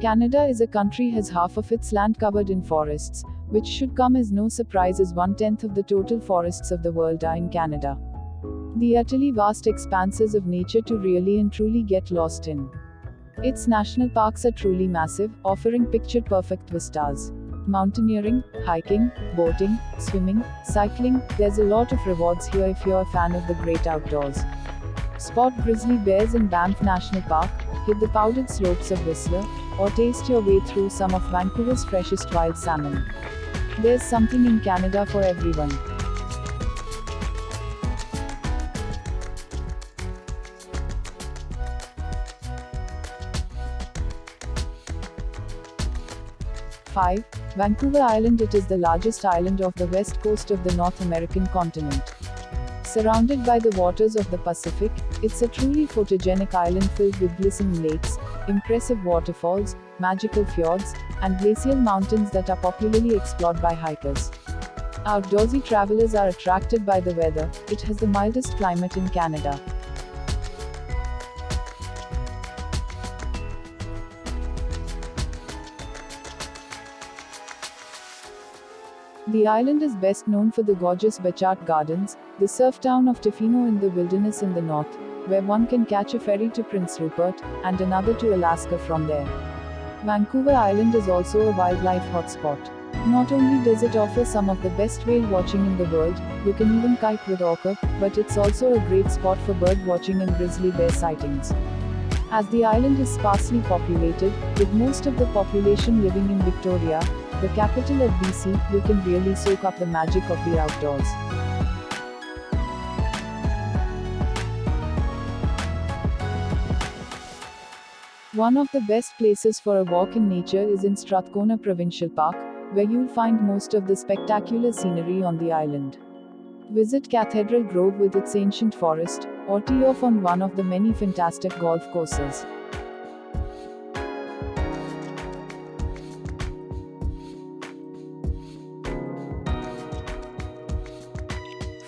Canada is a country has half of its land covered in forests, which should come as no surprise as 1/10 of the total forests of the world are in Canada. The utterly vast expanses of nature to really and truly get lost in. Its national parks are truly massive, offering picture-perfect vistas. Mountaineering, hiking, boating, swimming, cycling, there's a lot of rewards here if you're a fan of the great outdoors. Spot grizzly bears in Banff National Park, hit the powdered slopes of Whistler, or taste your way through some of Vancouver's freshest wild salmon. There's something in Canada for everyone. Five, Vancouver Island. It is the largest island of the west coast of the North American continent. Surrounded by the waters of the Pacific, it's a truly photogenic island filled with glistening lakes, impressive waterfalls, magical fjords, and glacial mountains that are popularly explored by hikers. Outdoorsy travelers are attracted by the weather. It has the mildest climate in Canada. The island is best known for the gorgeous Bechart Gardens, the surf town of Tofino in the wilderness in the north, where one can catch a ferry to Prince Rupert, and another to Alaska from there. Vancouver Island is also a wildlife hotspot. Not only does it offer some of the best whale watching in the world, you can even kite with orca, but it's also a great spot for bird watching and grizzly bear sightings. As the island is sparsely populated, with most of the population living in Victoria, the capital of BC, you can really soak up the magic of the outdoors. One of the best places for a walk in nature is in Strathcona Provincial Park, where you'll find most of the spectacular scenery on the island. Visit Cathedral Grove with its ancient forest, or tee off on one of the many fantastic golf courses.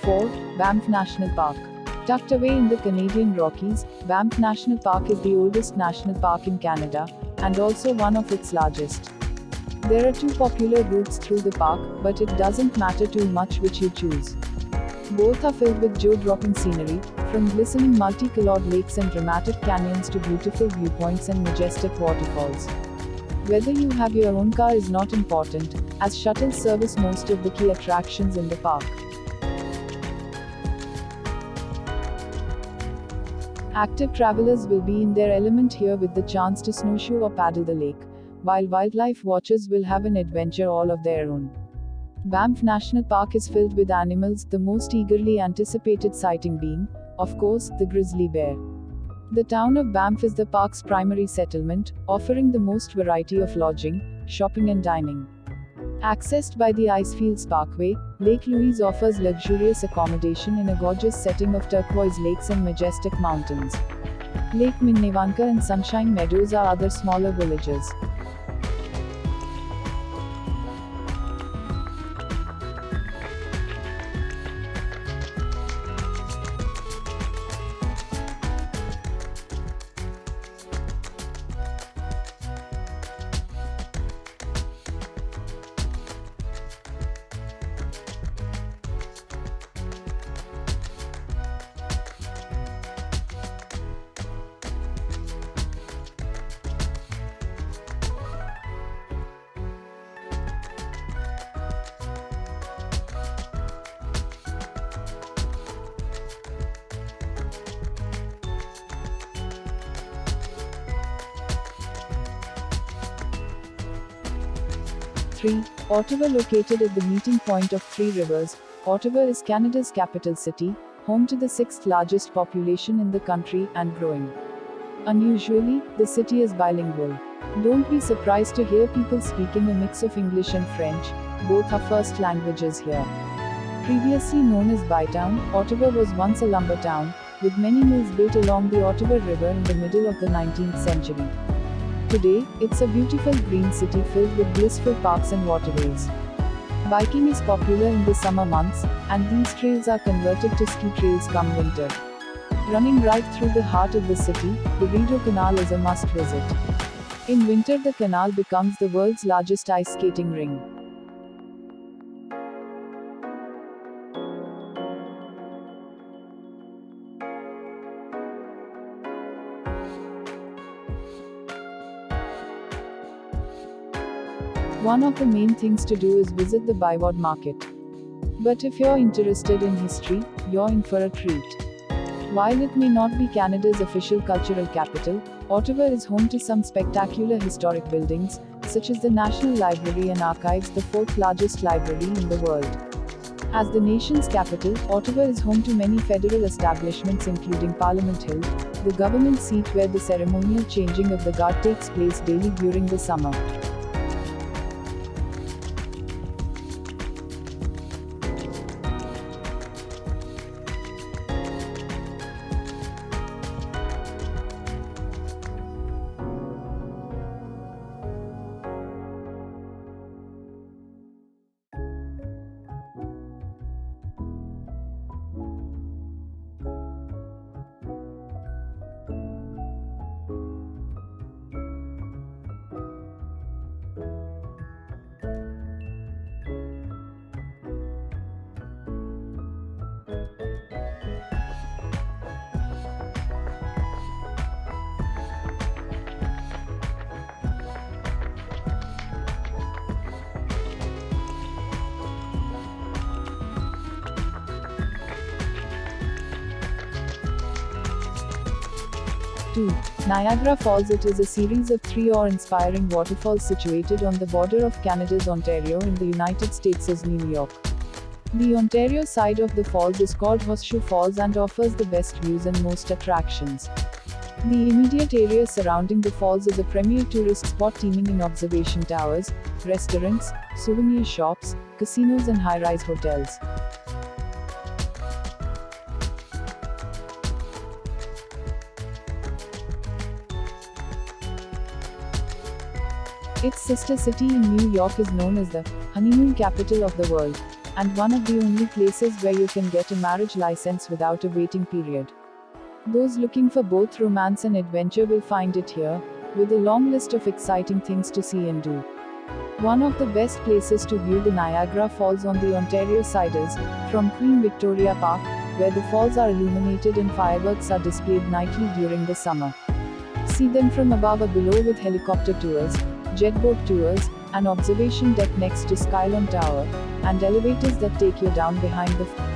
4. Banff National Park. Tucked away in the Canadian Rockies, Banff National Park is the oldest national park in Canada, and also one of its largest. There are two popular routes through the park, but it doesn't matter too much which you choose. Both are filled with jaw-dropping scenery, from glistening multicolored lakes and dramatic canyons to beautiful viewpoints and majestic waterfalls. Whether you have your own car is not important, as shuttles service most of the key attractions in the park. Active travelers will be in their element here with the chance to snowshoe or paddle the lake, while wildlife watchers will have an adventure all of their own. Banff National Park is filled with animals, the most eagerly anticipated sighting being, of course, the grizzly bear. The town of Banff is the park's primary settlement, offering the most variety of lodging, shopping and dining. Accessed by the Icefields Parkway, Lake Louise offers luxurious accommodation in a gorgeous setting of turquoise lakes and majestic mountains. Lake Minnewanka and Sunshine Meadows are other smaller villages. Ottawa. Located at the meeting point of three rivers, Ottawa is Canada's capital city, home to the sixth largest population in the country, and growing. Unusually, the city is bilingual. Don't be surprised to hear people speaking a mix of English and French, both are first languages here. Previously known as Bytown, Ottawa was once a lumber town, with many mills built along the Ottawa River in the middle of the 19th century. Today, it's a beautiful green city filled with blissful parks and waterways. Biking is popular in the summer months, and these trails are converted to ski trails come winter. Running right through the heart of the city, the Rideau Canal is a must visit. In winter, the canal becomes the world's largest ice skating ring. One of the main things to do is visit the Byward Market. But if you're interested in history, you're in for a treat. While it may not be Canada's official cultural capital, Ottawa is home to some spectacular historic buildings, such as the National Library and Archives, the fourth largest library in the world. As the nation's capital, Ottawa is home to many federal establishments including Parliament Hill, the government seat where the ceremonial changing of the guard takes place daily during the summer. 2. Niagara Falls. It is a series of 3 awe-inspiring waterfalls situated on the border of Canada's Ontario in the United States' New York. The Ontario side of the falls is called Horseshoe Falls and offers the best views and most attractions. The immediate area surrounding the falls is a premier tourist spot teeming in observation towers, restaurants, souvenir shops, casinos and high-rise hotels. Its sister city in New York is known as the honeymoon capital of the world, and one of the only places where you can get a marriage license without a waiting period. Those looking for both romance and adventure will find it here, with a long list of exciting things to see and do. One of the best places to view the Niagara Falls on the Ontario side is from Queen Victoria Park, where the falls are illuminated and fireworks are displayed nightly during the summer. See them from above or below with helicopter tours, jet boat tours, an observation deck next to Skylon Tower, and elevators that take you down behind the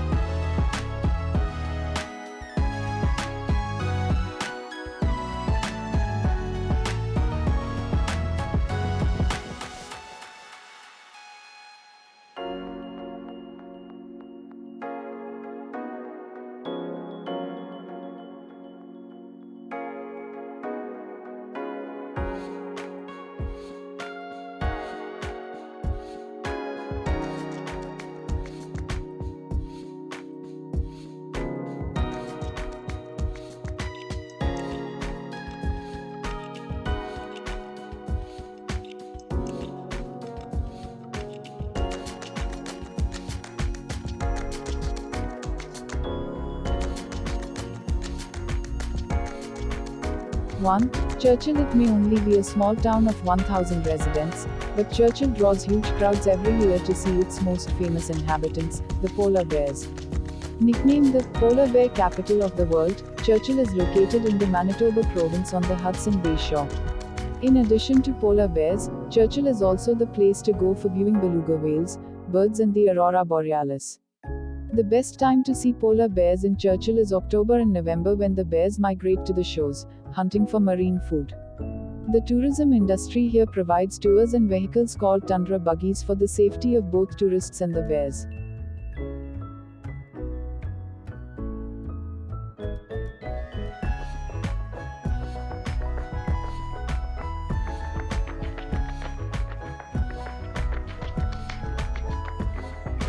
One, Churchill. It may only be a small town of 1,000 residents, but Churchill draws huge crowds every year to see its most famous inhabitants, the polar bears. Nicknamed the polar bear capital of the world, Churchill is located in the Manitoba province on the Hudson Bay shore. In addition to polar bears, Churchill is also the place to go for viewing beluga whales, birds and the aurora borealis. The best time to see polar bears in Churchill is October and November, when the bears migrate to the shores, hunting for marine food. The tourism industry here provides tours and vehicles called tundra buggies for the safety of both tourists and the bears.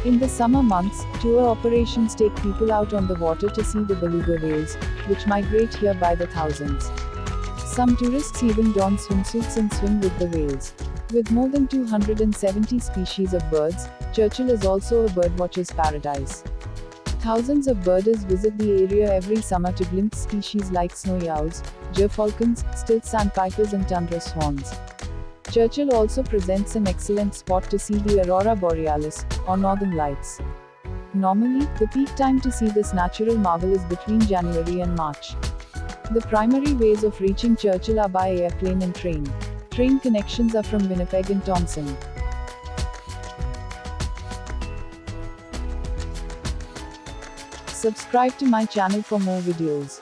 In the summer months, tour operations take people out on the water to see the beluga whales, which migrate here by the thousands. Some tourists even don swimsuits and swim with the whales. With more than 270 species of birds, Churchill is also a birdwatcher's paradise. Thousands of birders visit the area every summer to glimpse species like snowy owls, gerfalcons, stilt sandpipers and tundra swans. Churchill also presents an excellent spot to see the aurora borealis, or northern lights. Normally, the peak time to see this natural marvel is between January and March. The primary ways of reaching Churchill are by airplane and train. Train connections are from Winnipeg and Thompson. Subscribe to my channel for more videos.